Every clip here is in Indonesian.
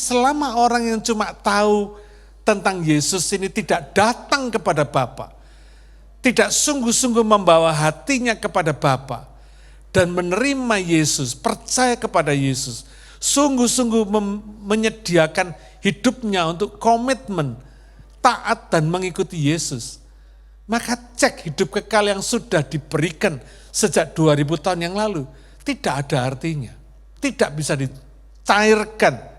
selama orang yang cuma tahu tentang Yesus ini tidak datang kepada Bapa, tidak sungguh-sungguh membawa hatinya kepada Bapa, dan menerima Yesus, percaya kepada Yesus, sungguh-sungguh menyediakan hidupnya untuk komitmen, taat dan mengikuti Yesus, maka cek hidup kekal yang sudah diberikan sejak 2000 tahun yang lalu, tidak ada artinya, tidak bisa dicairkan.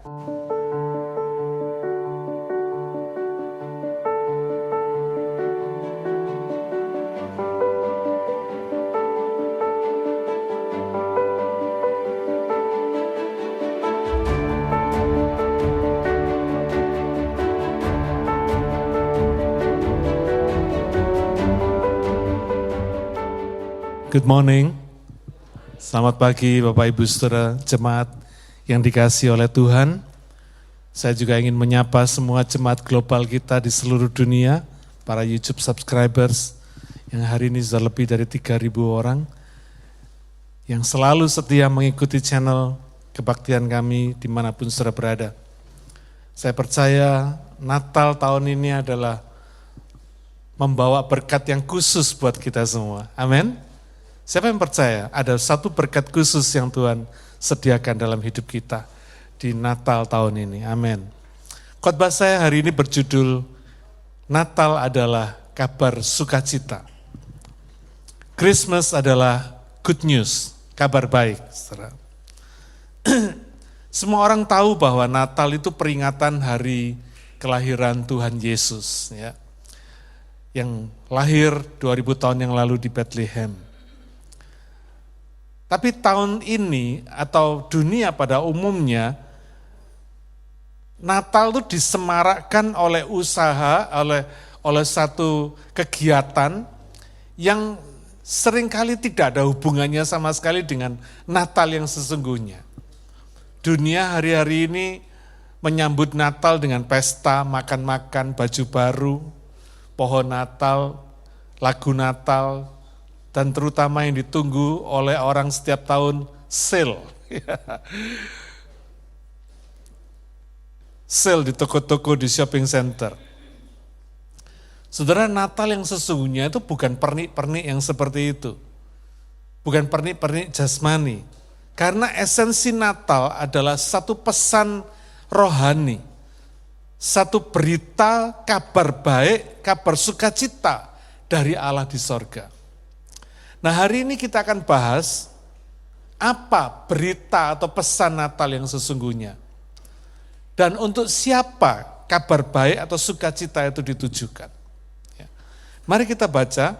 Good morning, selamat pagi Bapak Ibu Saudara jemaat yang dikasihi oleh Tuhan. Saya juga ingin menyapa semua jemaat global kita di seluruh dunia, para YouTube subscribers yang hari ini sudah lebih dari 3.000 orang, yang selalu setia mengikuti channel kebaktian kami dimanapun saudara berada. Saya percaya Natal tahun ini adalah membawa berkat yang khusus buat kita semua, amin. Siapa yang percaya ada satu berkat khusus yang Tuhan sediakan dalam hidup kita di Natal tahun ini, amin. Khotbah saya hari ini berjudul Natal adalah kabar sukacita. Christmas adalah good news, kabar baik. Semua orang tahu bahwa Natal itu peringatan hari kelahiran Tuhan Yesus, ya, yang lahir 2000 tahun yang lalu di Bethlehem. Tapi tahun ini atau dunia pada umumnya, Natal itu disemarakkan oleh usaha, oleh satu kegiatan yang seringkali tidak ada hubungannya sama sekali dengan Natal yang sesungguhnya. Dunia hari-hari ini menyambut Natal dengan pesta, makan-makan, baju baru, pohon Natal, lagu Natal, dan terutama yang ditunggu oleh orang setiap tahun, sale. Sale di toko-toko, di shopping center. Saudara, Natal yang sesungguhnya itu bukan pernik-pernik yang seperti itu. Bukan pernik-pernik jasmani. Karena esensi Natal adalah satu pesan rohani. Satu berita, kabar baik, kabar sukacita dari Allah di sorga. Nah, hari ini kita akan bahas apa berita atau pesan Natal yang sesungguhnya. Dan untuk siapa kabar baik atau sukacita itu ditujukan. Ya. Mari kita baca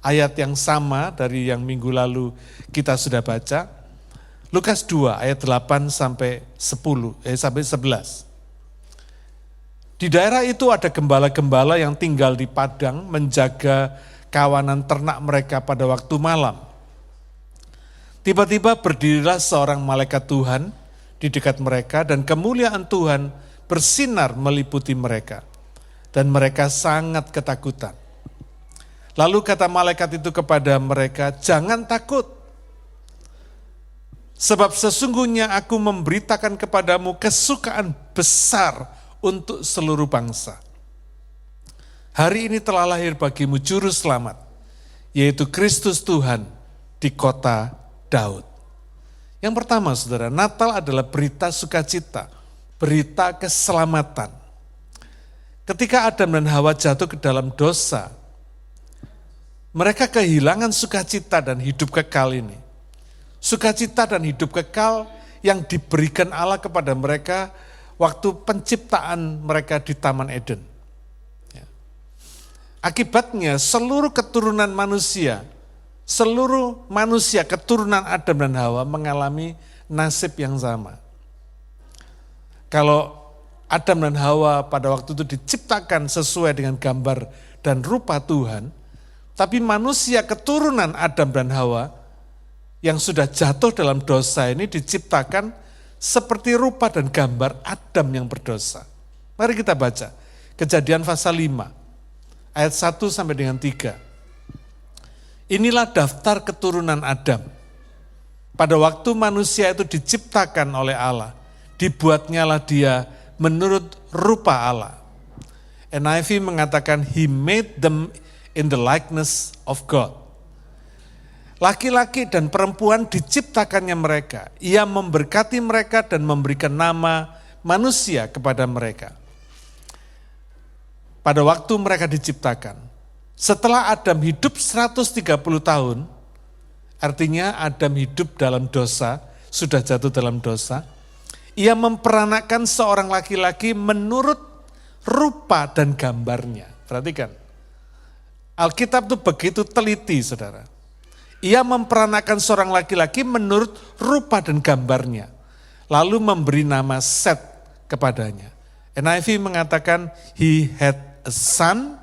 ayat yang sama dari yang minggu lalu kita sudah baca. Lukas 2 ayat 8 sampai 11. Di daerah itu ada gembala-gembala yang tinggal di padang menjaga kawanan ternak mereka pada waktu malam. Tiba-tiba berdirilah seorang malaikat Tuhan di dekat mereka dan kemuliaan Tuhan bersinar meliputi mereka. Dan mereka sangat ketakutan. Lalu kata malaikat itu kepada mereka, "Jangan takut. Sebab sesungguhnya aku memberitakan kepadamu kesukaan besar untuk seluruh bangsa. Hari ini telah lahir bagimu juru selamat, yaitu Kristus Tuhan di kota Daud." Yang pertama, saudara, Natal adalah berita sukacita, berita keselamatan. Ketika Adam dan Hawa jatuh ke dalam dosa, mereka kehilangan sukacita dan hidup kekal ini. Sukacita dan hidup kekal yang diberikan Allah kepada mereka waktu penciptaan mereka di Taman Eden. Akibatnya seluruh keturunan manusia, keturunan Adam dan Hawa mengalami nasib yang sama. Kalau Adam dan Hawa pada waktu itu diciptakan sesuai dengan gambar dan rupa Tuhan, tapi manusia keturunan Adam dan Hawa yang sudah jatuh dalam dosa ini diciptakan seperti rupa dan gambar Adam yang berdosa. Mari kita baca Kejadian pasal 5. Ayat 1 sampai dengan 3. Inilah daftar keturunan Adam. Pada waktu manusia itu diciptakan oleh Allah, dibuatnyalah dia menurut rupa Allah. NIV mengatakan he made them in the likeness of God. Laki-laki dan perempuan diciptakannya mereka. Ia memberkati mereka dan memberikan nama manusia kepada mereka. Pada waktu mereka diciptakan, setelah Adam hidup 130 tahun, artinya Adam hidup dalam dosa, sudah jatuh dalam dosa, ia memperanakan seorang laki-laki menurut rupa dan gambarnya. Perhatikan, Alkitab itu begitu teliti, saudara. Ia memperanakan seorang laki-laki menurut rupa dan gambarnya, lalu memberi nama Set kepadanya. NIV mengatakan, he had a son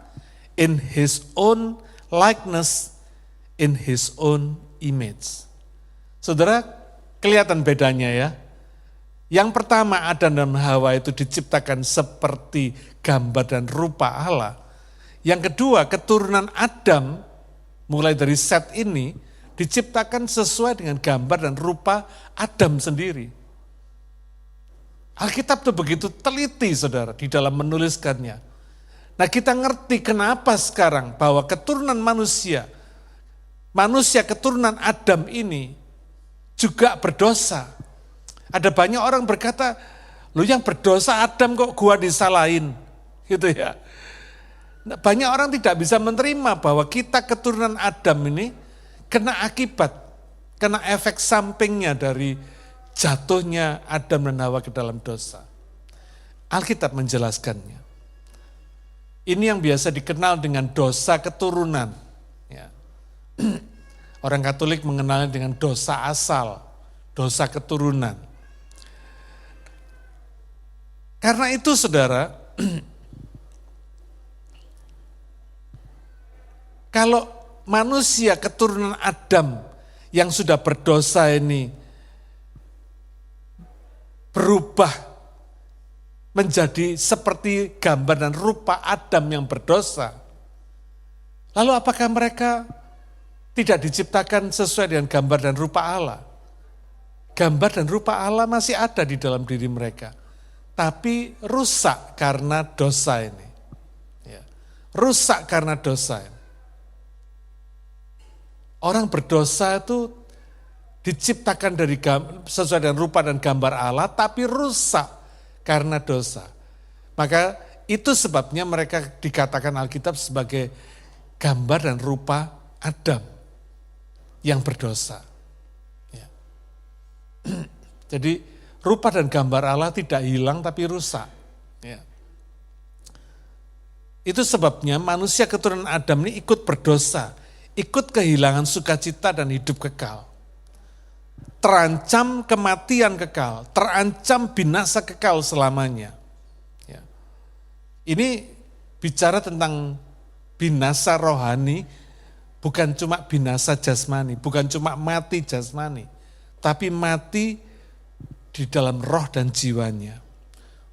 in his own likeness, in his own image. Saudara, kelihatan bedanya ya. Yang pertama, Adam dan Hawa itu diciptakan seperti gambar dan rupa Allah. Yang kedua, keturunan Adam, mulai dari Set ini, diciptakan sesuai dengan gambar dan rupa Adam sendiri. Alkitab itu begitu teliti, saudara, di dalam menuliskannya. Nah, kita ngerti kenapa sekarang bahwa keturunan manusia keturunan Adam ini juga berdosa. Ada banyak orang berkata, lu yang berdosa Adam kok gua disalahin, gitu ya. Nah, banyak orang tidak bisa menerima bahwa kita keturunan Adam ini kena akibat, kena efek sampingnya dari jatuhnya Adam dan Hawa ke dalam dosa. Alkitab menjelaskannya. Ini yang biasa dikenal dengan dosa keturunan. Ya. Orang Katolik mengenalnya dengan dosa asal, dosa keturunan. Karena itu, saudara, kalau manusia keturunan Adam yang sudah berdosa ini berubah menjadi seperti gambar dan rupa Adam yang berdosa, lalu apakah mereka tidak diciptakan sesuai dengan gambar dan rupa Allah? Gambar dan rupa Allah masih ada di dalam diri mereka, tapi rusak karena dosa ini. Ya. Rusak karena dosa ini. Orang berdosa itu diciptakan dari sesuai dengan rupa dan gambar Allah, tapi rusak karena dosa. Maka itu sebabnya mereka dikatakan Alkitab sebagai gambar dan rupa Adam yang berdosa. Ya. Jadi rupa dan gambar Allah tidak hilang tapi rusak. Ya. Itu sebabnya manusia keturunan Adam ini ikut berdosa, ikut kehilangan sukacita dan hidup kekal. Terancam kematian kekal, terancam binasa kekal selamanya. Ya. Ini bicara tentang binasa rohani, bukan cuma binasa jasmani, bukan cuma mati jasmani, tapi mati di dalam roh dan jiwanya.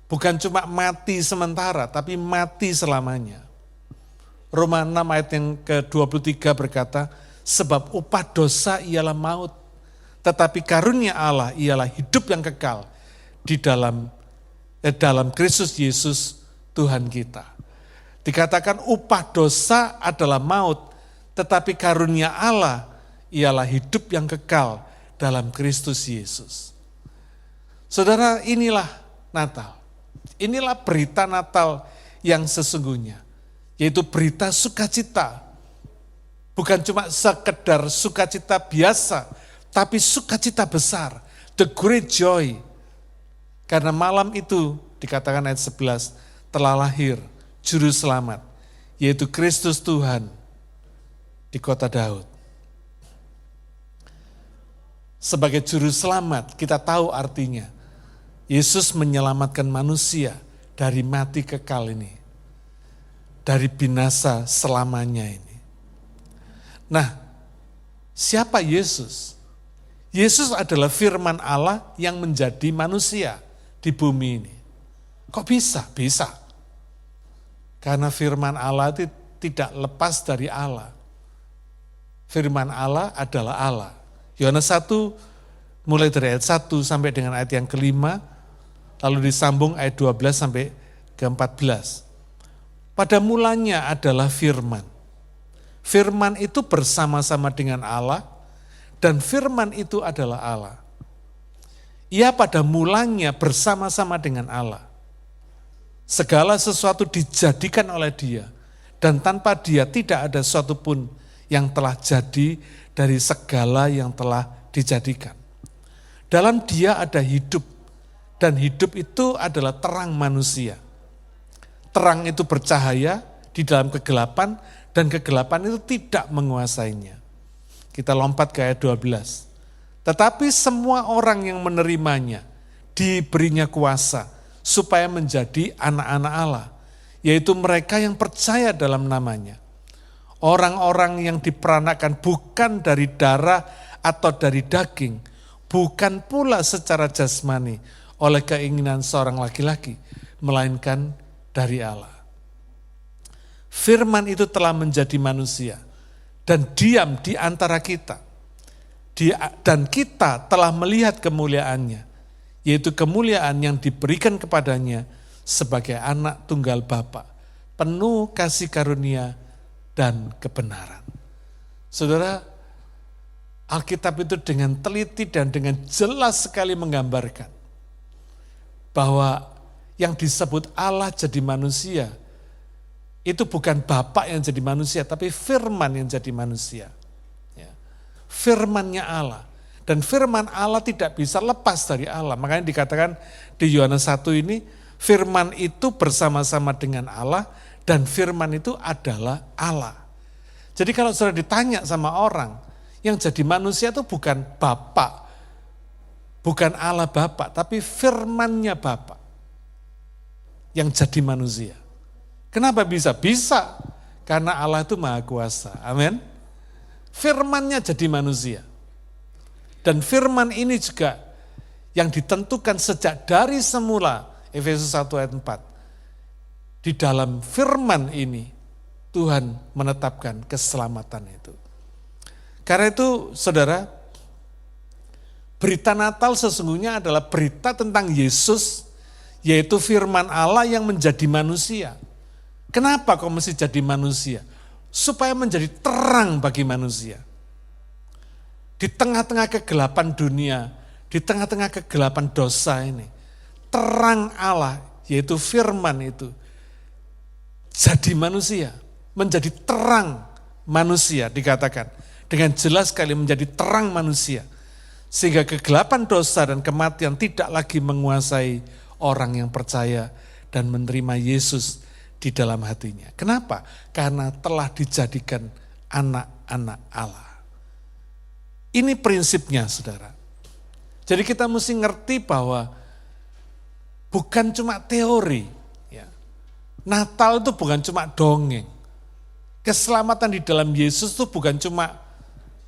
Bukan cuma mati sementara, tapi mati selamanya. Roma 6 ayat yang ke-23 berkata, sebab upah dosa ialah maut, tetapi karunia Allah ialah hidup yang kekal di dalam Kristus Yesus Tuhan kita. Dikatakan upah dosa adalah maut, tetapi karunia Allah ialah hidup yang kekal dalam Kristus Yesus. Saudara, inilah Natal. Inilah berita Natal yang sesungguhnya, yaitu berita sukacita. Bukan cuma sekedar sukacita biasa, tapi sukacita besar, the great joy. Karena malam itu, dikatakan ayat 11, telah lahir Juru Selamat, yaitu Kristus Tuhan di kota Daud. Sebagai Juru Selamat, kita tahu artinya, Yesus menyelamatkan manusia dari mati kekal ini, dari binasa selamanya ini. Nah, siapa Yesus? Yesus adalah firman Allah yang menjadi manusia di bumi ini. Kok bisa? Bisa. Karena firman Allah itu tidak lepas dari Allah. Firman Allah adalah Allah. Yohanes 1 mulai dari ayat 1 sampai dengan ayat yang kelima, Lalu disambung ayat 12 sampai ke 14. Pada mulanya adalah firman. Firman itu bersama-sama dengan Allah dan firman itu adalah Allah. Ia pada mulanya bersama-sama dengan Allah. Segala sesuatu dijadikan oleh Dia, dan tanpa Dia tidak ada sesuatu pun yang telah jadi dari segala yang telah dijadikan. Dalam Dia ada hidup, dan hidup itu adalah terang manusia. Terang itu bercahaya di dalam kegelapan, dan kegelapan itu tidak menguasainya. Kita lompat ke ayat 12. Tetapi semua orang yang menerimanya diberinya kuasa supaya menjadi anak-anak Allah, yaitu mereka yang percaya dalam namanya. Orang-orang yang diperanakan bukan dari darah atau dari daging, bukan pula secara jasmani oleh keinginan seorang laki-laki, melainkan dari Allah. Firman itu telah menjadi manusia dan diam di antara kita. Dan kita telah melihat kemuliaannya, yaitu kemuliaan yang diberikan kepadanya sebagai anak tunggal Bapa, penuh kasih karunia dan kebenaran. Saudara, Alkitab itu dengan teliti dan dengan jelas sekali menggambarkan bahwa yang disebut Allah jadi manusia, itu bukan Bapa yang jadi manusia, tapi firman yang jadi manusia. Firman-Nya Allah. Dan firman Allah tidak bisa lepas dari Allah. Makanya dikatakan di Yohanes 1 ini, firman itu bersama-sama dengan Allah dan firman itu adalah Allah. Jadi kalau sudah ditanya sama orang, yang jadi manusia itu bukan Bapa, bukan Allah Bapa, tapi firman-Nya Bapa yang jadi manusia. Kenapa bisa? Bisa, karena Allah itu Maha Kuasa. Amin. Firman-Nya jadi manusia. Dan firman ini juga yang ditentukan sejak dari semula, Efesus 1 ayat 4. Di dalam firman ini, Tuhan menetapkan keselamatan itu. Karena itu, saudara, berita Natal sesungguhnya adalah berita tentang Yesus, yaitu firman Allah yang menjadi manusia. Kenapa kok mesti jadi manusia? Supaya menjadi terang bagi manusia. Di tengah-tengah kegelapan dunia, di tengah-tengah kegelapan dosa ini, terang Allah, yaitu firman itu, jadi manusia, menjadi terang manusia dikatakan. Dengan jelas sekali menjadi terang manusia. Sehingga kegelapan dosa dan kematian tidak lagi menguasai orang yang percaya dan menerima Yesus di dalam hatinya. Kenapa? Karena telah dijadikan anak-anak Allah. Ini prinsipnya, saudara. Jadi kita mesti ngerti bahwa bukan cuma teori. Ya. Natal itu bukan cuma dongeng. Keselamatan di dalam Yesus itu bukan cuma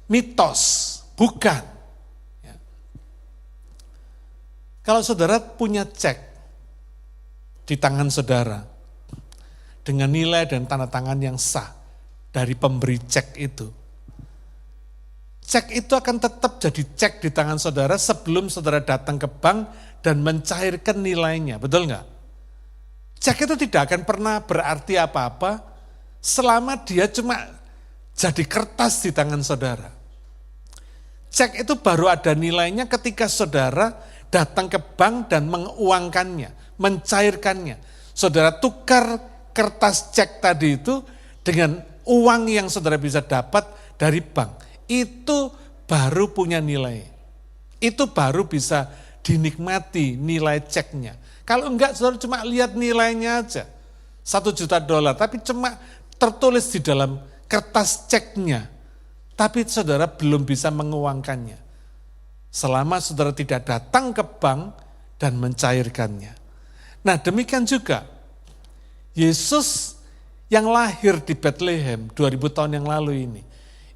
mitos. Bukan. Ya. Kalau saudara punya cek di tangan saudara, dengan nilai dan tanda tangan yang sah dari pemberi cek itu. Cek itu akan tetap jadi cek di tangan saudara sebelum saudara datang ke bank dan mencairkan nilainya, betul enggak? Cek itu tidak akan pernah berarti apa-apa selama dia cuma jadi kertas di tangan saudara. Cek itu baru ada nilainya ketika saudara datang ke bank dan menguangkannya, mencairkannya. Saudara tukar kertas cek tadi itu dengan uang yang saudara bisa dapat dari bank. Itu baru punya nilai. Itu baru bisa dinikmati nilai ceknya. Kalau enggak saudara cuma lihat nilainya aja. $1 juta, tapi cuma tertulis di dalam kertas ceknya. Tapi saudara belum bisa menguangkannya. Selama saudara tidak datang ke bank dan mencairkannya. Nah demikian juga Yesus yang lahir di Bethlehem 2000 tahun yang lalu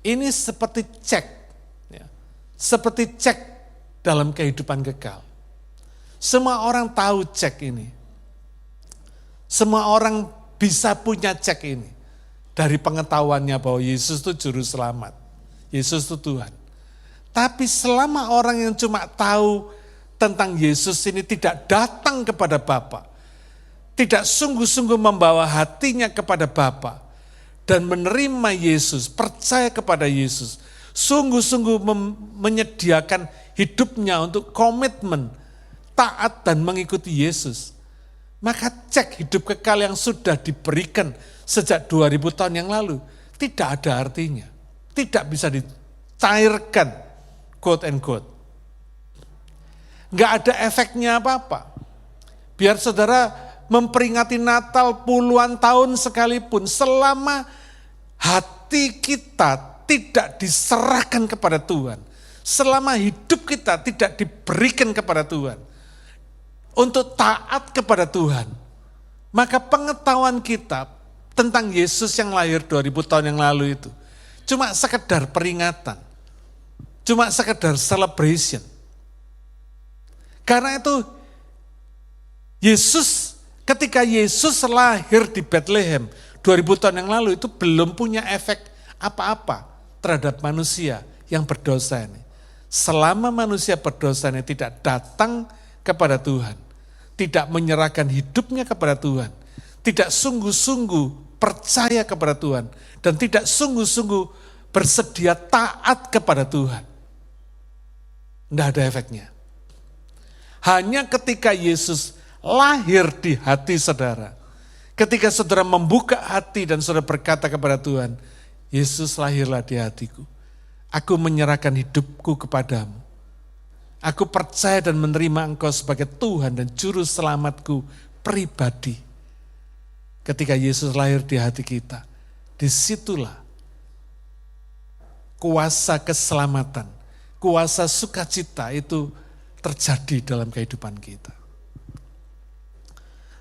ini seperti cek, ya, seperti cek dalam kehidupan kekal. Semua orang tahu cek ini, semua orang bisa punya cek ini dari pengetahuannya bahwa Yesus itu juru selamat, Yesus itu Tuhan. Tapi selama orang yang cuma tahu tentang Yesus ini tidak datang kepada Bapa, tidak sungguh-sungguh membawa hatinya kepada Bapa, dan menerima Yesus, percaya kepada Yesus, sungguh-sungguh menyediakan hidupnya untuk komitmen, taat dan mengikuti Yesus, maka cek hidup kekal yang sudah diberikan sejak 2000 tahun yang lalu, tidak ada artinya, tidak bisa dicairkan, quote and quote. Nggak ada efeknya apa-apa. Biar saudara memperingati Natal puluhan tahun sekalipun, selama hati kita tidak diserahkan kepada Tuhan, selama hidup kita tidak diberikan kepada Tuhan, untuk taat kepada Tuhan, maka pengetahuan kita tentang Yesus yang lahir 2000 tahun yang lalu itu cuma sekedar peringatan, cuma sekedar celebration. Karena itu ketika Yesus lahir di Bethlehem 2000 tahun yang lalu itu belum punya efek apa-apa terhadap manusia yang berdosa ini. Selama manusia berdosa ini tidak datang kepada Tuhan, tidak menyerahkan hidupnya kepada Tuhan, tidak sungguh-sungguh percaya kepada Tuhan, dan tidak sungguh-sungguh bersedia taat kepada Tuhan, tidak ada efeknya. Hanya ketika Yesus lahir di hati saudara, ketika saudara membuka hati dan saudara berkata kepada Tuhan, Yesus lahirlah di hatiku, aku menyerahkan hidupku kepadamu. Aku percaya dan menerima Engkau sebagai Tuhan dan Juru Selamatku pribadi. Ketika Yesus lahir di hati kita, disitulah kuasa keselamatan, kuasa sukacita itu terjadi dalam kehidupan kita.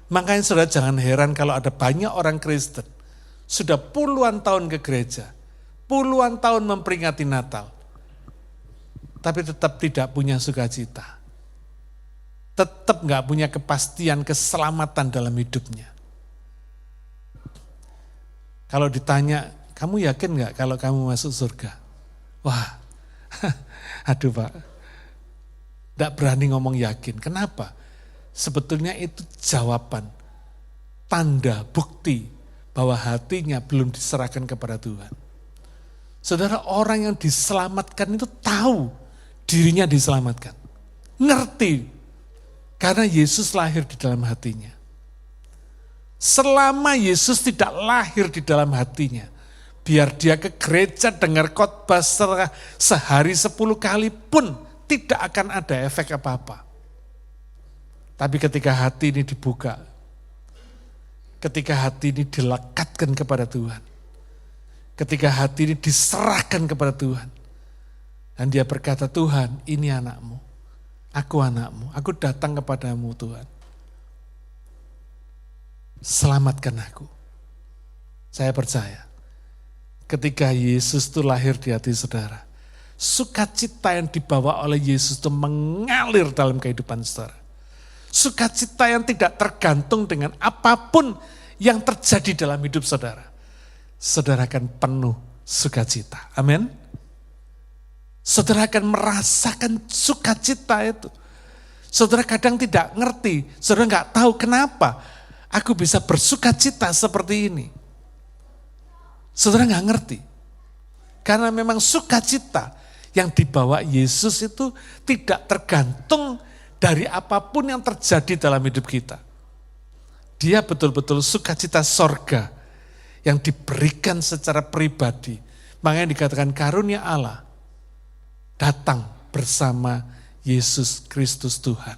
Makanya saudara jangan heran kalau ada banyak orang Kristen, sudah puluhan tahun ke gereja, puluhan tahun memperingati Natal, tapi tetap tidak punya sukacita. Tetap gak punya kepastian keselamatan dalam hidupnya. Kalau ditanya, kamu yakin gak kalau kamu masuk surga? Wah, aduh Pak, gak berani ngomong yakin. Kenapa? Sebetulnya itu jawaban, tanda, bukti bahwa hatinya belum diserahkan kepada Tuhan. Saudara, orang yang diselamatkan itu tahu dirinya diselamatkan. Ngerti. Karena Yesus lahir di dalam hatinya. Selama Yesus tidak lahir di dalam hatinya, biar dia ke gereja dengar khotbah sehari 10 kali pun tidak akan ada efek apa-apa. Tapi ketika hati ini dibuka, ketika hati ini dilekatkan kepada Tuhan, ketika hati ini diserahkan kepada Tuhan, dan dia berkata, Tuhan ini anakmu, aku datang kepadamu Tuhan. Selamatkan aku. Saya percaya, ketika Yesus itu lahir di hati saudara, sukacita yang dibawa oleh Yesus itu mengalir dalam kehidupan saudara. Sukacita yang tidak tergantung dengan apapun yang terjadi dalam hidup saudara. Saudara akan penuh sukacita. Amin. Saudara akan merasakan sukacita itu. Saudara kadang tidak ngerti, saudara nggak tahu kenapa aku bisa bersukacita seperti ini. Saudara nggak ngerti. Karena memang sukacita yang dibawa Yesus itu tidak tergantung dari apapun yang terjadi dalam hidup kita. Dia betul-betul sukacita sorga yang diberikan secara pribadi. Makanya dikatakan karunia Allah datang bersama Yesus Kristus Tuhan.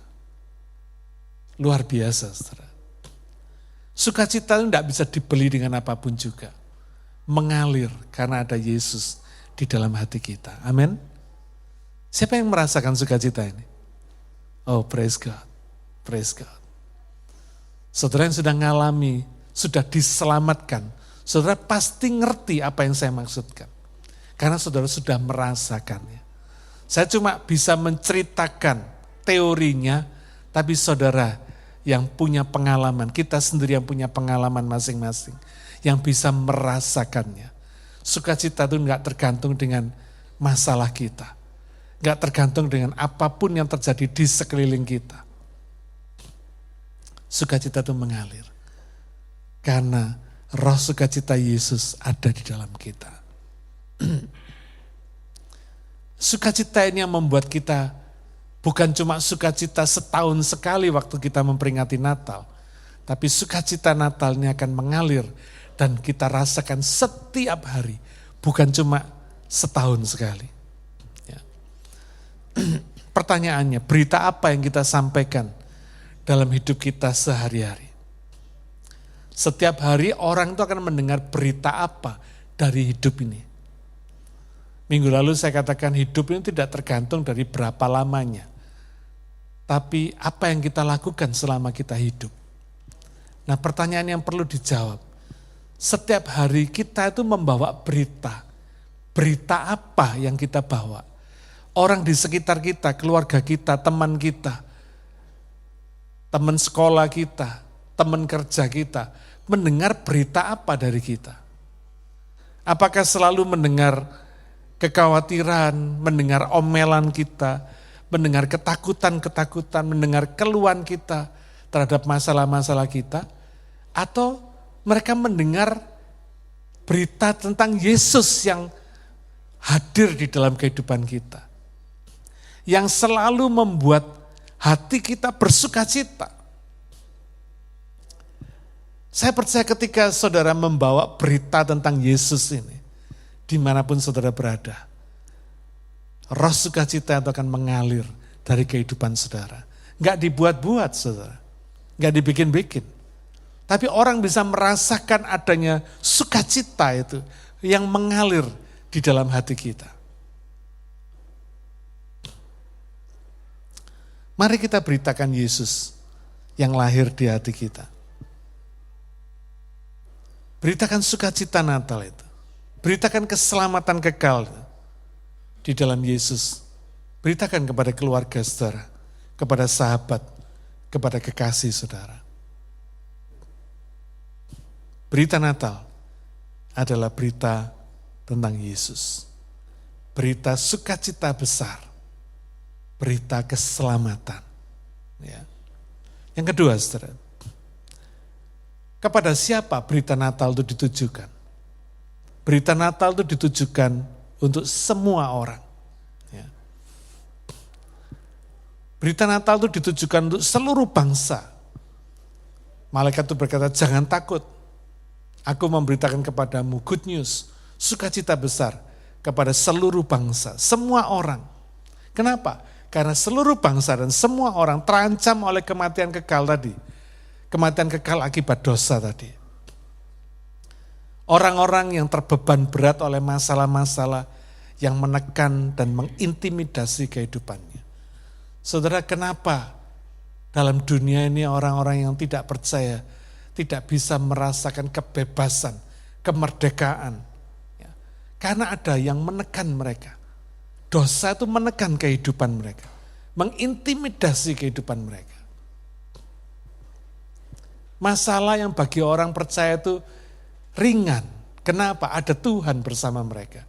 Luar biasa, saudara. Sukacita itu tidak bisa dibeli dengan apapun juga. Mengalir karena ada Yesus di dalam hati kita. Amin. Siapa yang merasakan sukacita ini? Oh, praise God. Praise God. Saudara yang sudah ngalami, sudah diselamatkan, saudara pasti ngerti apa yang saya maksudkan. Karena saudara sudah merasakannya. Saya cuma bisa menceritakan teorinya, tapi saudara yang punya pengalaman, kita sendiri yang punya pengalaman masing-masing, yang bisa merasakannya. Sukacita itu enggak tergantung dengan masalah kita. Gak tergantung dengan apapun yang terjadi di sekeliling kita. Sukacita itu mengalir. Karena roh sukacita Yesus ada di dalam kita. Sukacita ini yang membuat kita bukan cuma sukacita setahun sekali waktu kita memperingati Natal. Tapi sukacita Natal ini akan mengalir dan kita rasakan setiap hari. Bukan cuma setahun sekali. Ya. Pertanyaannya, berita apa yang kita sampaikan dalam hidup kita sehari-hari? Setiap hari orang itu akan mendengar berita apa dari hidup ini. Minggu lalu saya katakan hidup ini tidak tergantung dari berapa lamanya. Tapi apa yang kita lakukan selama kita hidup. Nah, pertanyaan yang perlu dijawab. Setiap hari kita itu membawa berita. Berita apa yang kita bawa? Orang di sekitar kita, keluarga kita, teman kita, teman sekolah kita, teman kerja kita, mendengar berita apa dari kita? Apakah selalu mendengar kekhawatiran, mendengar omelan kita, mendengar ketakutan-ketakutan, mendengar keluhan kita terhadap masalah-masalah kita? Atau mereka mendengar berita tentang Yesus yang hadir di dalam kehidupan kita, yang selalu membuat hati kita bersukacita. Saya percaya ketika saudara membawa berita tentang Yesus ini, dimanapun saudara berada, roh sukacita itu akan mengalir dari kehidupan saudara. Enggak dibuat-buat saudara, enggak dibikin-bikin. Tapi orang bisa merasakan adanya sukacita itu yang mengalir di dalam hati kita. Mari kita beritakan Yesus yang lahir di hati kita. Beritakan sukacita Natal itu. Beritakan keselamatan kekal di dalam Yesus. Beritakan kepada keluarga saudara, kepada sahabat, kepada kekasih saudara. Berita Natal adalah berita tentang Yesus. Berita sukacita besar. Berita keselamatan. Ya. Yang kedua, saudara, kepada siapa berita Natal itu ditujukan? Berita Natal itu ditujukan untuk semua orang. Ya. Berita Natal itu ditujukan untuk seluruh bangsa. Malaikat itu berkata, jangan takut. Aku memberitakan kepadamu good news, sukacita besar kepada seluruh bangsa, semua orang. Kenapa? Karena seluruh bangsa dan semua orang terancam oleh kematian kekal tadi. Kematian kekal akibat dosa tadi. Orang-orang yang terbeban berat oleh masalah-masalah yang menekan dan mengintimidasi kehidupannya. Saudara, kenapa dalam dunia ini orang-orang yang tidak percaya tidak bisa merasakan kebebasan, kemerdekaan? Ya. Karena ada yang menekan mereka. Dosa itu menekan kehidupan mereka, mengintimidasi kehidupan mereka. Masalah yang bagi orang percaya itu ringan. Kenapa? Ada Tuhan bersama mereka.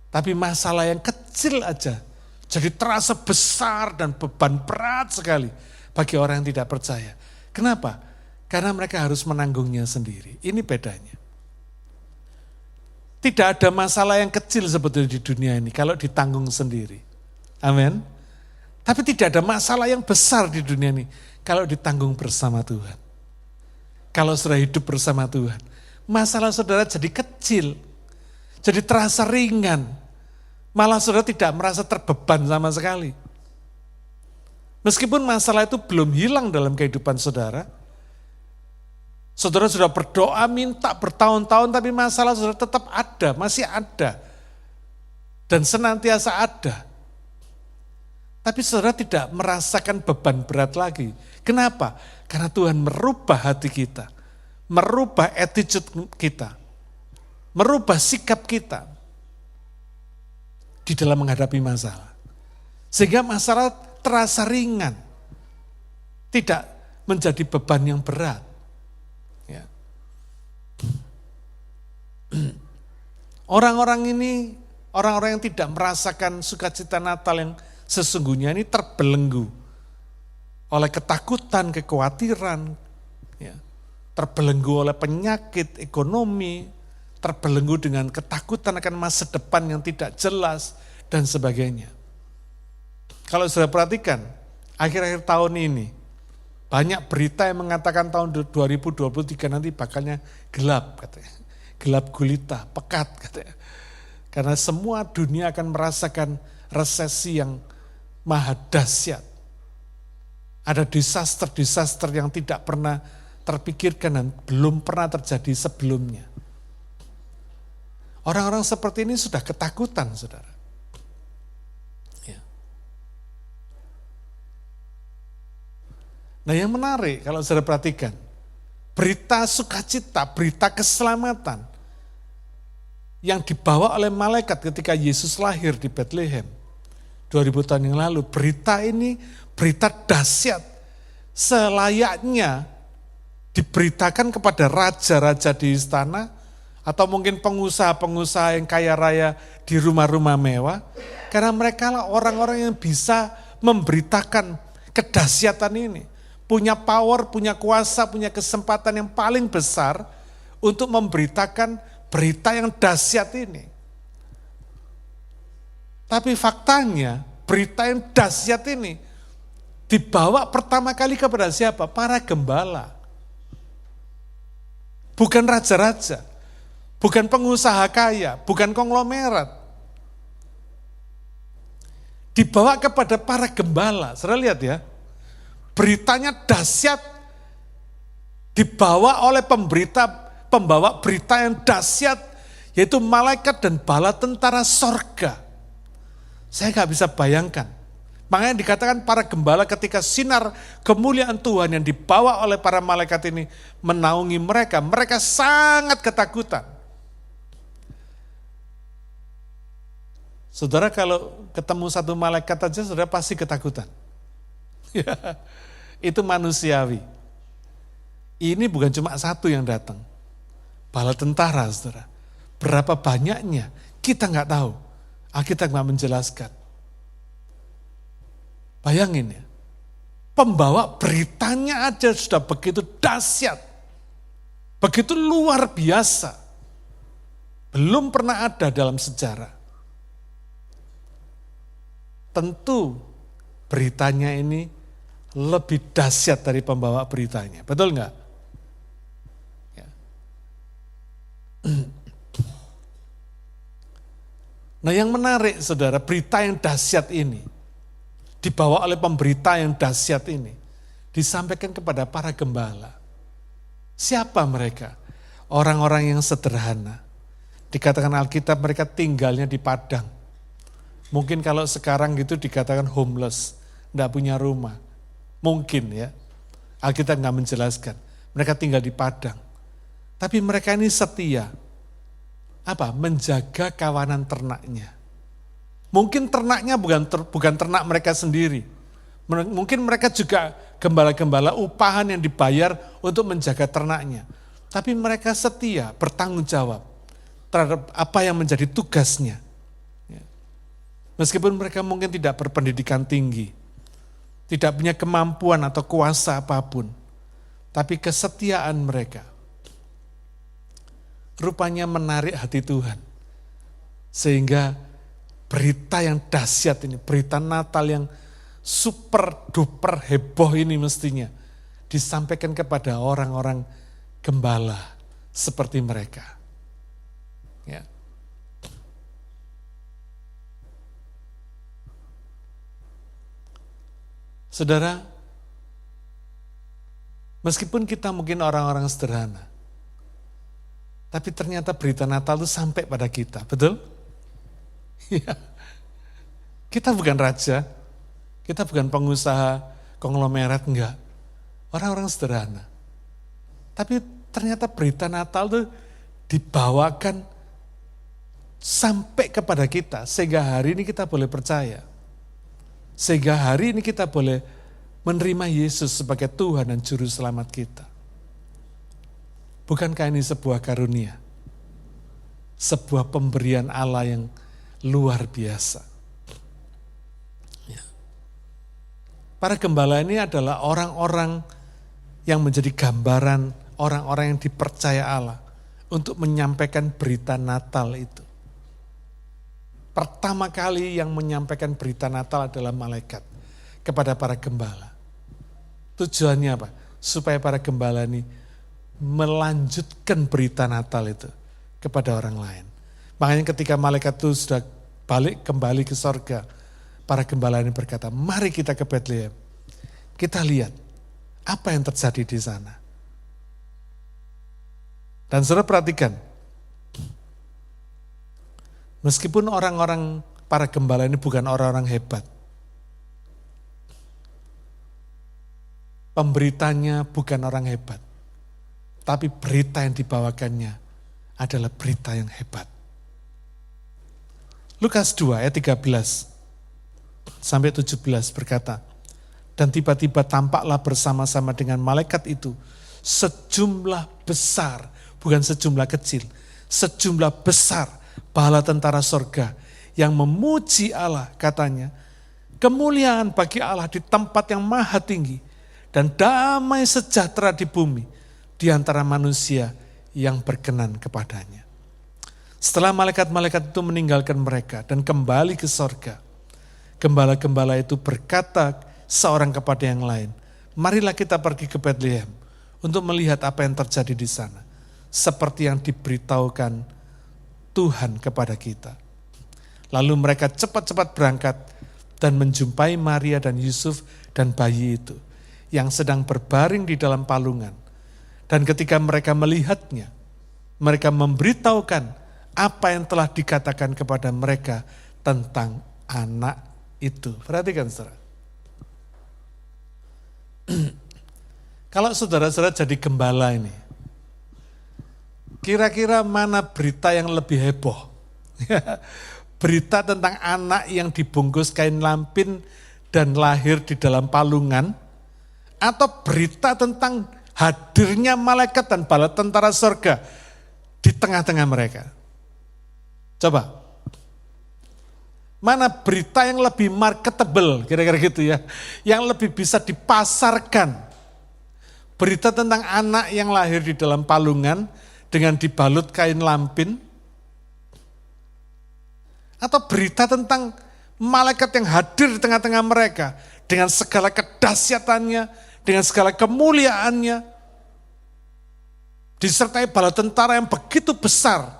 Tapi masalah yang kecil aja jadi terasa besar dan beban berat sekali bagi orang yang tidak percaya. Kenapa? Karena mereka harus menanggungnya sendiri. Ini bedanya. Tidak ada masalah yang kecil sebetulnya di dunia ini kalau ditanggung sendiri. Amin. Tapi tidak ada masalah yang besar di dunia ini kalau ditanggung bersama Tuhan. Kalau sudah hidup bersama Tuhan, masalah saudara jadi kecil, jadi terasa ringan. Malah saudara tidak merasa terbeban sama sekali. Meskipun masalah itu belum hilang dalam kehidupan saudara, saudara sudah berdoa, minta bertahun-tahun, tapi masalah saudara tetap ada, masih ada. Dan senantiasa ada. Tapi saudara tidak merasakan beban berat lagi. Kenapa? Karena Tuhan merubah hati kita, merubah attitude kita, merubah sikap kita di dalam menghadapi masalah. Sehingga masalah terasa ringan, tidak menjadi beban yang berat. Orang-orang ini Orang-orang yang tidak merasakan sukacita Natal yang sesungguhnya ini terbelenggu oleh ketakutan, kekhawatiran, ya, terbelenggu oleh penyakit, ekonomi, terbelenggu dengan ketakutan akan masa depan yang tidak jelas, dan sebagainya. Kalau sudah perhatikan, akhir-akhir tahun ini, banyak berita yang mengatakan tahun 2023 nanti bakalnya gelap, katanya. Gelap gulita, pekat, katanya. Karena semua dunia akan merasakan resesi yang maha dahsyat. Ada disaster-disaster yang tidak pernah terpikirkan dan belum pernah terjadi sebelumnya. Orang-orang seperti ini sudah ketakutan, saudara. Ya. Nah, yang menarik kalau saudara perhatikan, berita sukacita, berita keselamatan yang dibawa oleh malaikat ketika Yesus lahir di Bethlehem 2000 tahun yang lalu, berita ini berita dahsyat, selayaknya diberitakan kepada raja-raja di istana, atau mungkin pengusaha-pengusaha yang kaya raya di rumah-rumah mewah, karena mereka lah orang-orang yang bisa memberitakan kedahsyatan ini, punya power, punya kuasa, punya kesempatan yang paling besar untuk memberitakan berita yang dahsyat ini. Tapi faktanya berita yang dahsyat ini dibawa pertama kali kepada siapa? Para gembala. Bukan raja-raja, bukan pengusaha kaya, bukan konglomerat. Dibawa kepada para gembala. Saudara lihat ya, beritanya dahsyat, dibawa oleh pembawa berita yang dahsyat, yaitu malaikat dan bala tentara sorga. Saya gak bisa bayangkan. Makanya dikatakan para gembala ketika sinar kemuliaan Tuhan yang dibawa oleh para malaikat ini menaungi mereka, mereka sangat ketakutan. Saudara kalau ketemu satu malaikat aja saudara pasti ketakutan. Itu manusiawi. Ini bukan cuma satu yang datang. Bala tentara, saudara. Berapa banyaknya kita nggak tahu. Alkitab nggak menjelaskan. Bayangin ya, pembawa beritanya aja sudah begitu dahsyat, begitu luar biasa. Belum pernah ada dalam sejarah. Tentu beritanya ini lebih dahsyat dari pembawa beritanya. Betul nggak? Ya. Nah yang menarik saudara, berita yang dahsyat ini, dibawa oleh pemberita yang dahsyat ini, disampaikan kepada para gembala. Siapa mereka? Orang-orang yang sederhana. Dikatakan Alkitab mereka tinggalnya di padang. Mungkin kalau sekarang gitu dikatakan homeless, enggak punya rumah. Mungkin ya, Alkitab enggak menjelaskan. Mereka tinggal di padang. Tapi mereka ini setia. Apa? Menjaga kawanan ternaknya. Mungkin ternaknya bukan ternak mereka sendiri. Mungkin mereka juga gembala-gembala upahan yang dibayar untuk menjaga ternaknya. Tapi mereka setia, bertanggung jawab terhadap apa yang menjadi tugasnya. Meskipun mereka mungkin tidak berpendidikan tinggi, tidak punya kemampuan atau kuasa apapun, tapi kesetiaan mereka rupanya menarik hati Tuhan. Sehingga berita yang dahsyat ini, berita Natal yang super duper heboh ini mestinya disampaikan kepada orang-orang gembala seperti mereka. Ya. Saudara, meskipun kita mungkin orang-orang sederhana, tapi ternyata berita Natal itu sampai pada kita, betul? Ya. Kita bukan raja, kita bukan pengusaha konglomerat, enggak. Orang-orang sederhana. Tapi ternyata berita Natal itu dibawakan sampai kepada kita, sehingga hari ini kita boleh percaya. Sehingga hari ini kita boleh menerima Yesus sebagai Tuhan dan Juru Selamat kita. Bukankah ini sebuah karunia? Sebuah pemberian Allah yang luar biasa. Ya. Para gembala ini adalah orang-orang yang menjadi gambaran orang-orang yang dipercaya Allah untuk menyampaikan berita Natal itu. Pertama kali yang menyampaikan berita Natal adalah malaikat kepada para gembala. Tujuannya apa? Supaya para gembala ini melanjutkan berita Natal itu kepada orang lain. Makanya ketika malaikat itu sudah kembali ke sorga, para gembala ini berkata, mari kita ke Bethlehem. Kita lihat apa yang terjadi di sana. Dan saudara perhatikan, meskipun orang-orang para gembala ini bukan orang-orang hebat, pemberitanya bukan orang hebat, tapi berita yang dibawakannya adalah berita yang hebat. Lukas 2 ayat 13 sampai 17 berkata, dan tiba-tiba tampaklah bersama-sama dengan malaikat itu sejumlah besar, bukan sejumlah kecil, sejumlah besar bala tentara sorga yang memuji Allah, katanya, kemuliaan bagi Allah di tempat yang maha tinggi dan damai sejahtera di bumi di antara manusia yang berkenan kepadanya. Setelah malaikat-malaikat itu meninggalkan mereka dan kembali ke sorga, gembala-gembala itu berkata seorang kepada yang lain, marilah kita pergi ke Bethlehem untuk melihat apa yang terjadi di sana, seperti yang diberitahukan Tuhan kepada kita. Lalu mereka cepat-cepat berangkat dan menjumpai Maria dan Yusuf dan bayi itu yang sedang berbaring di dalam palungan. Dan ketika mereka melihatnya, mereka memberitahukan apa yang telah dikatakan kepada mereka tentang anak itu. Perhatikan saudara. Kalau saudara-saudara jadi gembala ini, kira-kira mana berita yang lebih heboh? Berita tentang anak yang dibungkus kain lampin dan lahir di dalam palungan, atau berita tentang hadirnya malaikat dan bala tentara sorga di tengah-tengah mereka? Coba. Mana berita yang lebih marketable, kira-kira gitu ya, yang lebih bisa dipasarkan? Berita tentang anak yang lahir di dalam palungan dengan dibalut kain lampin, atau berita tentang malaikat yang hadir di tengah-tengah mereka dengan segala kedahsyatannya, dengan segala kemuliaannya, disertai bala tentara yang begitu besar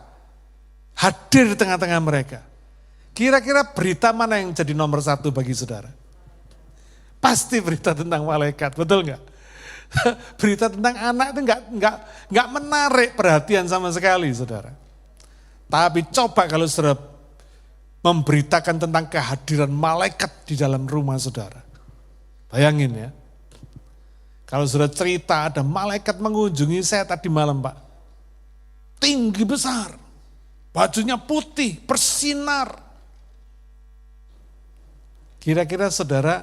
hadir di tengah-tengah mereka. Kira-kira berita mana yang jadi nomor satu bagi saudara? Pasti berita tentang malaikat, betul nggak? Berita tentang anak itu nggak menarik perhatian sama sekali, saudara. Tapi coba kalau saudara memberitakan tentang kehadiran malaikat di dalam rumah saudara. Bayangin ya. Kalau saudara cerita ada malaikat mengunjungi saya tadi malam, Pak. Tinggi besar, bajunya putih, bersinar. Kira-kira saudara,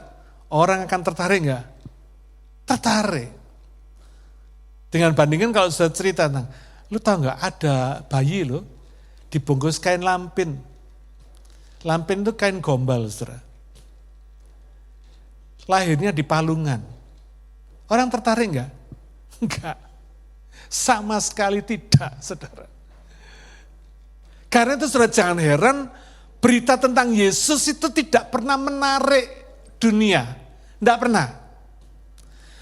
orang akan tertarik nggak? Tertarik. Dengan bandingkan kalau saudara cerita tentang, lu tahu nggak ada bayi lo dibungkus kain lampin. Lampin itu kain gombal, saudara. Lahirnya di palungan. Orang tertarik nggak? Enggak. Sama sekali tidak, saudara. Karena itu saudara jangan heran, berita tentang Yesus itu tidak pernah menarik dunia. Tidak pernah.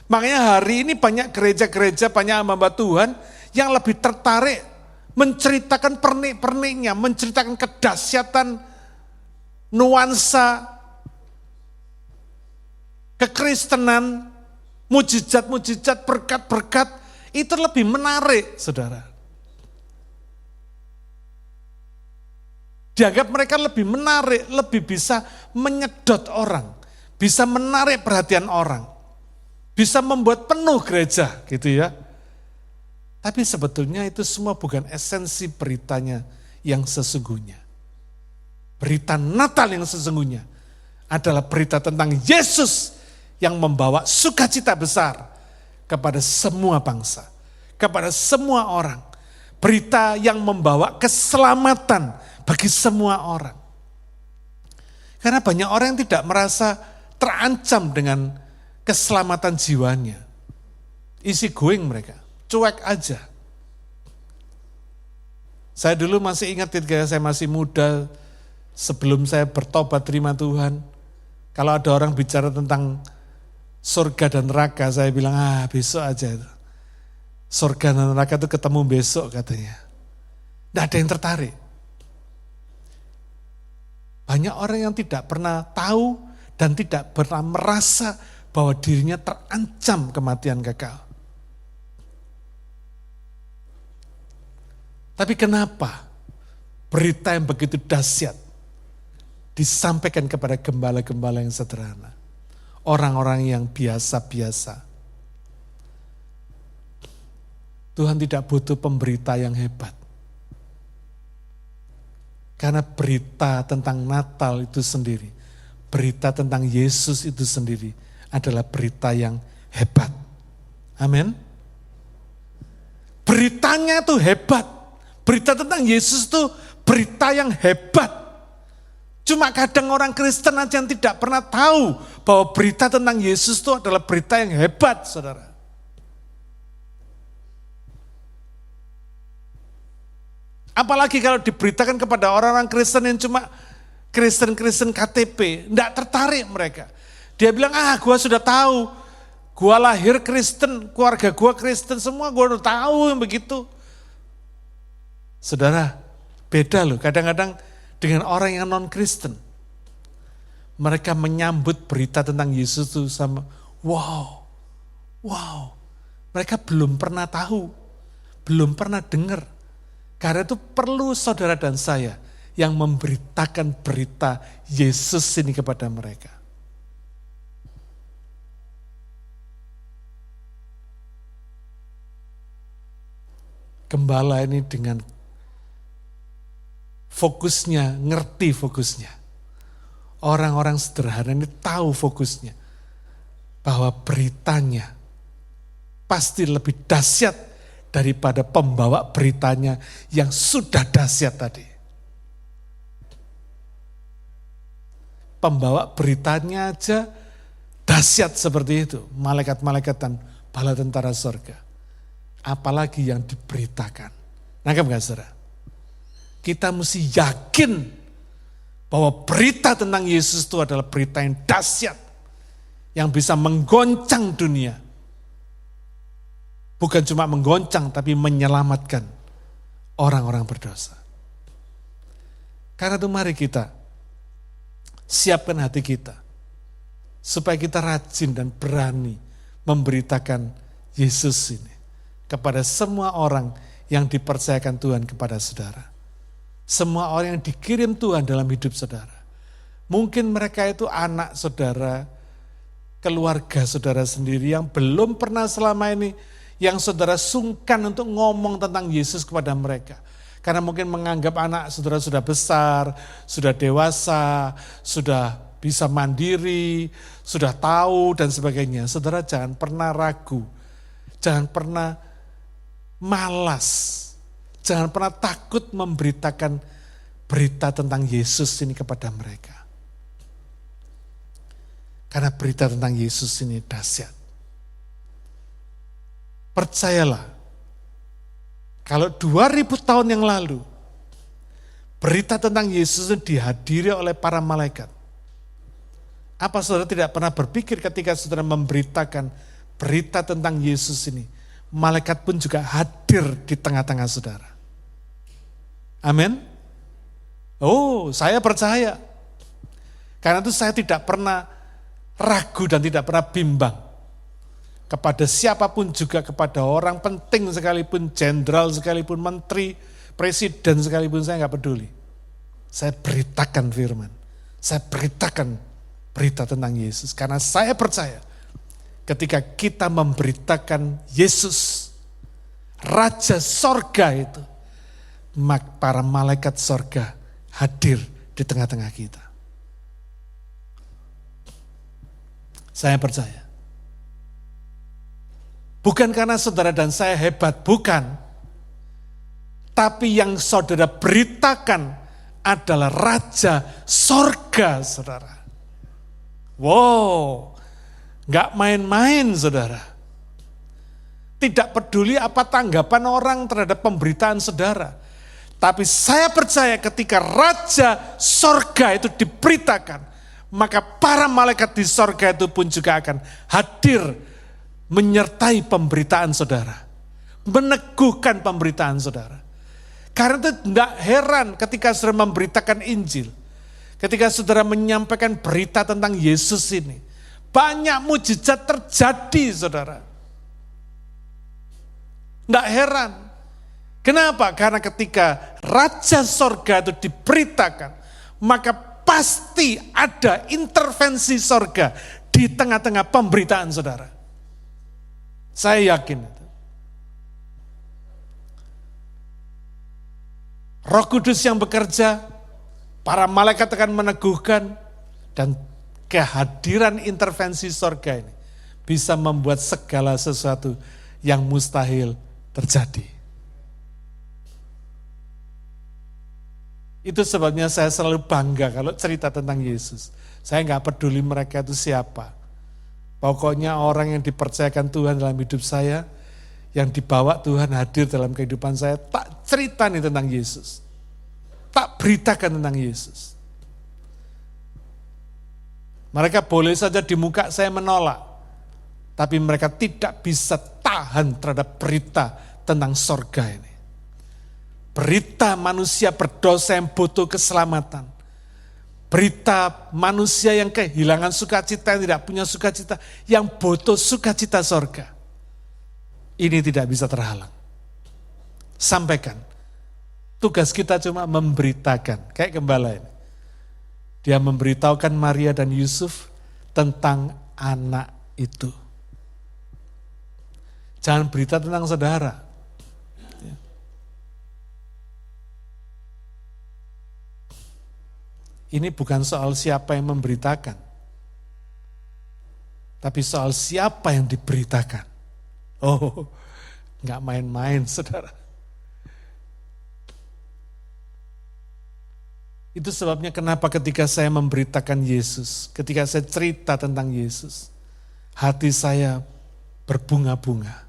Makanya hari ini banyak gereja-gereja, banyak hamba Tuhan yang lebih tertarik menceritakan pernik-perniknya, menceritakan kedahsyatan, nuansa, kekristenan, mujizat-mujizat, berkat-berkat, itu lebih menarik, saudara. Dianggap mereka lebih menarik, lebih bisa menyedot orang, bisa menarik perhatian orang, bisa membuat penuh gereja, gitu ya. Tapi sebetulnya itu semua bukan esensi beritanya yang sesungguhnya. Berita Natal yang sesungguhnya adalah berita tentang Yesus yang membawa sukacita besar kepada semua bangsa, kepada semua orang. Berita yang membawa keselamatan bagi semua orang. Karena banyak orang yang tidak merasa terancam dengan keselamatan jiwanya. Easy going mereka, cuek aja. Saya dulu masih ingat ketika saya masih muda, sebelum saya bertobat terima Tuhan, kalau ada orang bicara tentang surga dan neraka, saya bilang, besok aja itu. Surga dan neraka itu ketemu besok katanya. Tidak ada yang tertarik. Banyak orang yang tidak pernah tahu dan tidak pernah merasa bahwa dirinya terancam kematian kekal. Tapi kenapa berita yang begitu dahsyat disampaikan kepada gembala-gembala yang sederhana? Orang-orang yang biasa-biasa. Tuhan tidak butuh pemberita yang hebat. Karena berita tentang Natal itu sendiri, berita tentang Yesus itu sendiri adalah berita yang hebat. Amin. Beritanya itu hebat. Berita tentang Yesus itu berita yang hebat. Cuma kadang orang Kristen aja yang tidak pernah tahu bahwa berita tentang Yesus itu adalah berita yang hebat, saudara. Apalagi kalau diberitakan kepada orang-orang Kristen yang cuma Kristen-Kristen KTP, tidak tertarik mereka. Dia bilang, gua sudah tahu, gua lahir Kristen, keluarga gua Kristen, semua gua udah tahu yang begitu. Saudara, beda loh kadang-kadang dengan orang yang non-Kristen. Mereka menyambut berita tentang Yesus itu sama, wow. Mereka belum pernah tahu, belum pernah dengar. Karena itu perlu saudara dan saya yang memberitakan berita Yesus ini kepada mereka. Gembala ini dengan fokusnya, ngerti fokusnya. Orang-orang sederhana ini tahu fokusnya. Bahwa beritanya pasti lebih dahsyat daripada pembawa beritanya yang sudah dahsyat tadi. Pembawa beritanya aja dahsyat seperti itu. Malaikat-malaikat dan bala tentara surga. Apalagi yang diberitakan. Nangkep gak saudara? Kita mesti yakin bahwa berita tentang Yesus itu adalah berita yang dahsyat. Yang bisa menggoncang dunia. Bukan cuma menggoncang tapi menyelamatkan orang-orang berdosa. Karena itu mari kita siapkan hati kita. Supaya kita rajin dan berani memberitakan Yesus ini. Kepada semua orang yang dipercayakan Tuhan kepada saudara. Semua orang yang dikirim Tuhan dalam hidup saudara. Mungkin mereka itu anak saudara, keluarga saudara sendiri yang belum pernah selama ini, yang saudara sungkan untuk ngomong tentang Yesus kepada mereka. Karena mungkin menganggap anak saudara sudah besar, sudah dewasa, sudah bisa mandiri, sudah tahu dan sebagainya. Saudara jangan pernah ragu, jangan pernah malas. Jangan pernah takut memberitakan berita tentang Yesus ini kepada mereka. Karena berita tentang Yesus ini dahsyat. Percayalah, kalau 2000 tahun yang lalu, berita tentang Yesus ini dihadiri oleh para malaikat. Apa saudara tidak pernah berpikir ketika saudara memberitakan berita tentang Yesus ini, malaikat pun juga hadir di tengah-tengah saudara. Amin. Oh, saya percaya. Karena itu saya tidak pernah ragu dan tidak pernah bimbang. Kepada siapapun juga, kepada orang penting sekalipun, jenderal sekalipun, menteri, presiden sekalipun, saya nggak peduli. Saya beritakan firman. Saya beritakan berita tentang Yesus. Karena saya percaya ketika kita memberitakan Yesus, Raja Sorga itu, para malaikat sorga hadir di tengah-tengah kita. Saya percaya. Bukan karena saudara dan saya hebat, bukan. Tapi yang saudara beritakan adalah Raja Sorga, saudara. Wow, gak main-main, saudara. Tidak peduli apa tanggapan orang terhadap pemberitaan saudara. Tapi saya percaya ketika Raja Sorga itu diberitakan, maka para malaikat di sorga itu pun juga akan hadir menyertai pemberitaan saudara. Meneguhkan pemberitaan saudara. Karena itu tidak heran ketika saudara memberitakan Injil. Ketika saudara menyampaikan berita tentang Yesus ini. Banyak mujizat terjadi, saudara. Tidak heran. Kenapa? Karena ketika Raja Sorga itu diberitakan, maka pasti ada intervensi sorga di tengah-tengah pemberitaan saudara. Saya yakin itu. Roh Kudus yang bekerja, para malaikat akan meneguhkan, dan kehadiran intervensi sorga ini bisa membuat segala sesuatu yang mustahil terjadi. Itu sebabnya saya selalu bangga kalau cerita tentang Yesus. Saya nggak peduli mereka itu siapa. Pokoknya orang yang dipercayakan Tuhan dalam hidup saya, yang dibawa Tuhan hadir dalam kehidupan saya, tak cerita nih tentang Yesus. Tak beritakan tentang Yesus. Mereka boleh saja di muka saya menolak, tapi mereka tidak bisa tahan terhadap berita tentang sorga ini. Berita manusia berdosa yang butuh keselamatan. Berita manusia yang kehilangan sukacita, yang tidak punya sukacita, yang butuh sukacita sorga. Ini tidak bisa terhalang. Sampaikan. Tugas kita cuma memberitakan, kayak gembala ini. Dia memberitahukan Maria dan Yusuf tentang anak itu. Jangan berita tentang saudara. Ini bukan soal siapa yang memberitakan, tapi soal siapa yang diberitakan. Oh, nggak main-main, saudara. Itu sebabnya kenapa ketika saya memberitakan Yesus, ketika saya cerita tentang Yesus, hati saya berbunga-bunga.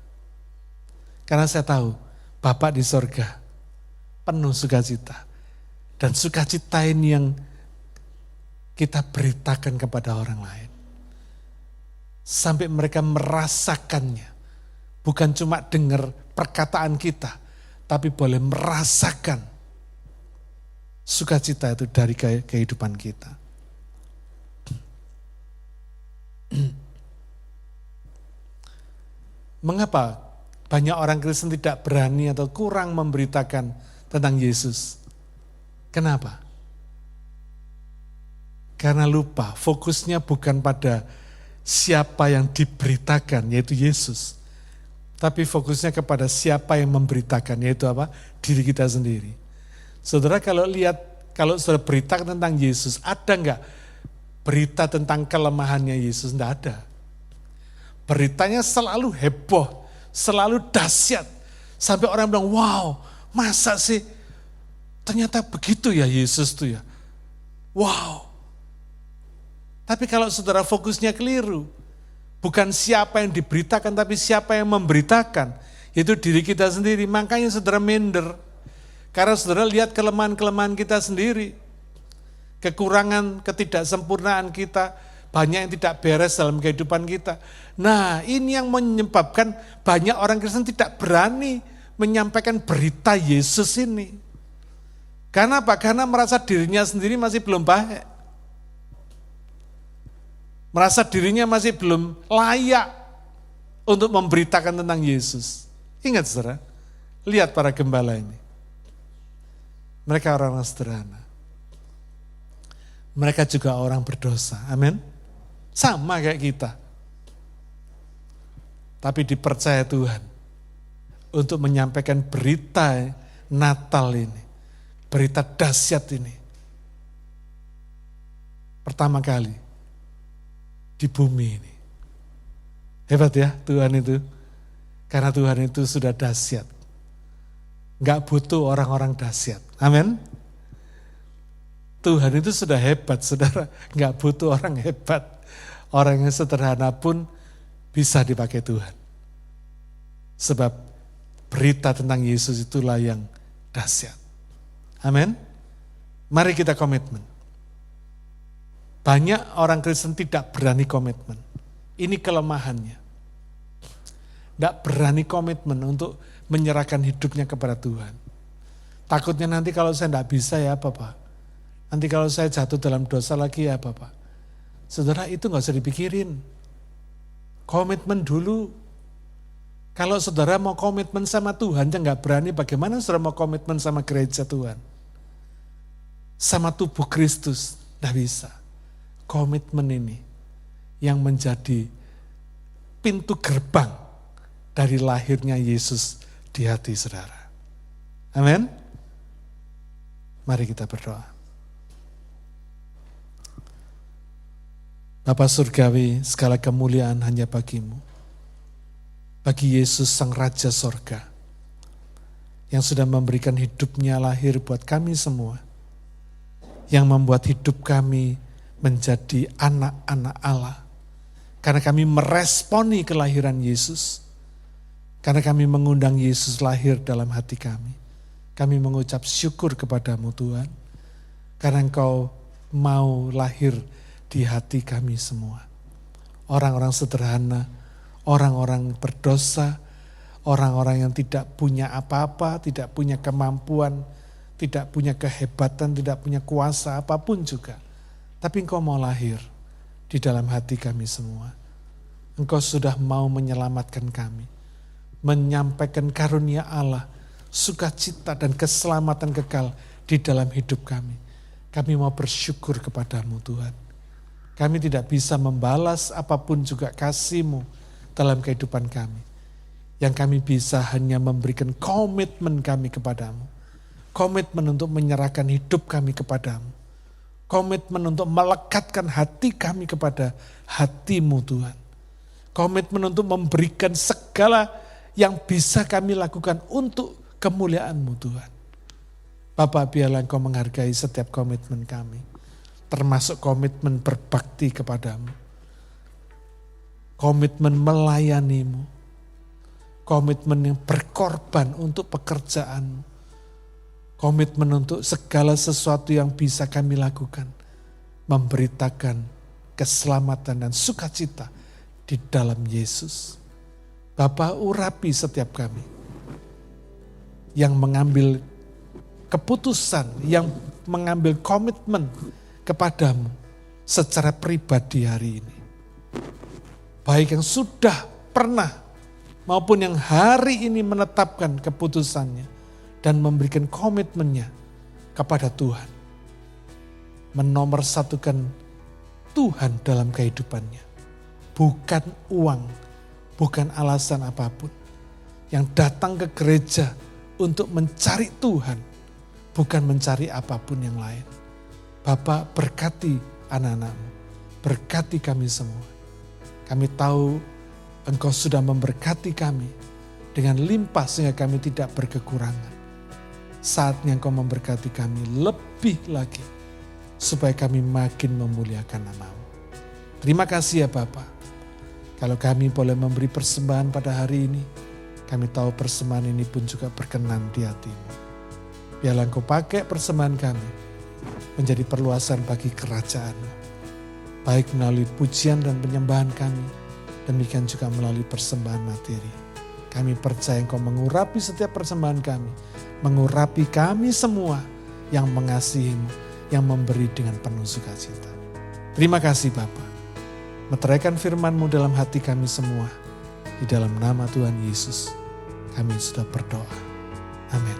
Karena saya tahu, Bapa di sorga penuh sukacita. Dan sukacita ini yang kita beritakan kepada orang lain. Sampai mereka merasakannya. Bukan cuma dengar perkataan kita, tapi boleh merasakan sukacita itu dari kehidupan kita. Mengapa banyak orang Kristen tidak berani atau kurang memberitakan tentang Yesus? Kenapa? Karena lupa, fokusnya bukan pada siapa yang diberitakan, yaitu Yesus. Tapi fokusnya kepada siapa yang memberitakan, yaitu apa? Diri kita sendiri. Saudara kalau saudara beritakan tentang Yesus, ada enggak berita tentang kelemahannya Yesus? Tidak ada. Beritanya selalu heboh, selalu dahsyat. Sampai orang bilang, wow, masa sih? Ternyata begitu ya Yesus tuh ya. Wow. Tapi kalau saudara fokusnya keliru, bukan siapa yang diberitakan, tapi siapa yang memberitakan, yaitu diri kita sendiri. Makanya saudara minder, karena saudara lihat kelemahan-kelemahan kita sendiri, kekurangan, ketidaksempurnaan kita, banyak yang tidak beres dalam kehidupan kita. Nah, ini yang menyebabkan banyak orang Kristen tidak berani menyampaikan berita Yesus ini. Karena apa? Karena merasa dirinya sendiri masih belum baik. Merasa dirinya masih belum layak untuk memberitakan tentang Yesus. Ingat saudara, lihat para gembala ini. Mereka orang-orang sederhana. Mereka juga orang berdosa, amin. Sama kayak kita. Tapi dipercaya Tuhan untuk menyampaikan berita Natal ini. Berita dahsyat ini. Pertama kali di bumi ini. Hebat ya Tuhan itu. Karena Tuhan itu sudah dahsyat. Enggak butuh orang-orang dahsyat. Amin. Tuhan itu sudah hebat, saudara. Nggak butuh orang hebat. Orang yang sederhana pun bisa dipakai Tuhan. Sebab berita tentang Yesus itulah yang dahsyat. Amin. Mari kita komitmen. Banyak orang Kristen tidak berani komitmen. Ini kelemahannya. Tidak berani komitmen untuk menyerahkan hidupnya kepada Tuhan. Takutnya nanti kalau saya tidak bisa ya Bapak. Nanti kalau saya jatuh dalam dosa lagi ya Bapak. Saudara, itu gak usah dipikirin. Komitmen dulu. Kalau saudara mau komitmen sama Tuhan, yang gak berani, bagaimana saudara mau komitmen sama gereja Tuhan? Sama tubuh Kristus, gak bisa. Komitmen ini yang menjadi pintu gerbang dari lahirnya Yesus di hati saudara. Amin. Mari kita berdoa. Bapa Surgawi, segala kemuliaan hanya bagimu. Bagi Yesus Sang Raja Sorga, yang sudah memberikan hidupnya lahir buat kami semua. Yang membuat hidup kami menjadi anak-anak Allah. Karena kami meresponi kelahiran Yesus. Karena kami mengundang Yesus lahir dalam hati kami. Kami mengucap syukur kepadamu Tuhan. Karena Engkau mau lahir di hati kami semua. Orang-orang sederhana, orang-orang berdosa, orang-orang yang tidak punya apa-apa, tidak punya kemampuan, tidak punya kehebatan, tidak punya kuasa apapun juga. Tapi Engkau mau lahir di dalam hati kami semua. Engkau sudah mau menyelamatkan kami. Menyampaikan karunia Allah, sukacita dan keselamatan kekal di dalam hidup kami. Kami mau bersyukur kepadamu Tuhan. Kami tidak bisa membalas apapun juga kasih-Mu dalam kehidupan kami. Yang kami bisa hanya memberikan komitmen kami kepadamu. Komitmen untuk menyerahkan hidup kami kepadamu. Komitmen untuk melekatkan hati kami kepada hati-Mu Tuhan. Komitmen untuk memberikan segala yang bisa kami lakukan untuk kemuliaan-Mu Tuhan. Bapak, biarlah Engkau menghargai setiap komitmen kami. Termasuk komitmen berbakti kepadamu. Komitmen melayani-Mu. Komitmen yang berkorban untuk pekerjaan-Mu. Komitmen untuk segala sesuatu yang bisa kami lakukan. Memberitakan keselamatan dan sukacita di dalam Yesus. Bapa, urapi setiap kami. Yang mengambil keputusan, yang mengambil komitmen kepadamu secara pribadi hari ini. Baik yang sudah pernah maupun yang hari ini menetapkan keputusannya dan memberikan komitmennya kepada Tuhan. Menomorsatukan Tuhan dalam kehidupannya. Bukan uang, bukan alasan apapun. Yang datang ke gereja untuk mencari Tuhan, bukan mencari apapun yang lain. Bapak, berkati anak-anak-Mu, berkati kami semua. Kami tahu Engkau sudah memberkati kami dengan limpah sehingga kami tidak berkekurangan. Saatnya Engkau memberkati kami lebih lagi supaya kami makin memuliakan nama-Mu. Terima kasih ya Bapa. Kalau kami boleh memberi persembahan pada hari ini, kami tahu persembahan ini pun juga berkenan di hati-Mu. Biarlah Engkau pakai persembahan kami menjadi perluasan bagi kerajaan-Mu. Baik melalui pujian dan penyembahan kami, demikian juga melalui persembahan materi. Kami percaya Engkau mengurapi setiap persembahan kami, mengurapi kami semua yang mengasihi-Mu, yang memberi dengan penuh sukacita. Terima kasih Bapa. Meteraikan firman-Mu dalam hati kami semua. Di dalam nama Tuhan Yesus, kami sudah berdoa. Amin.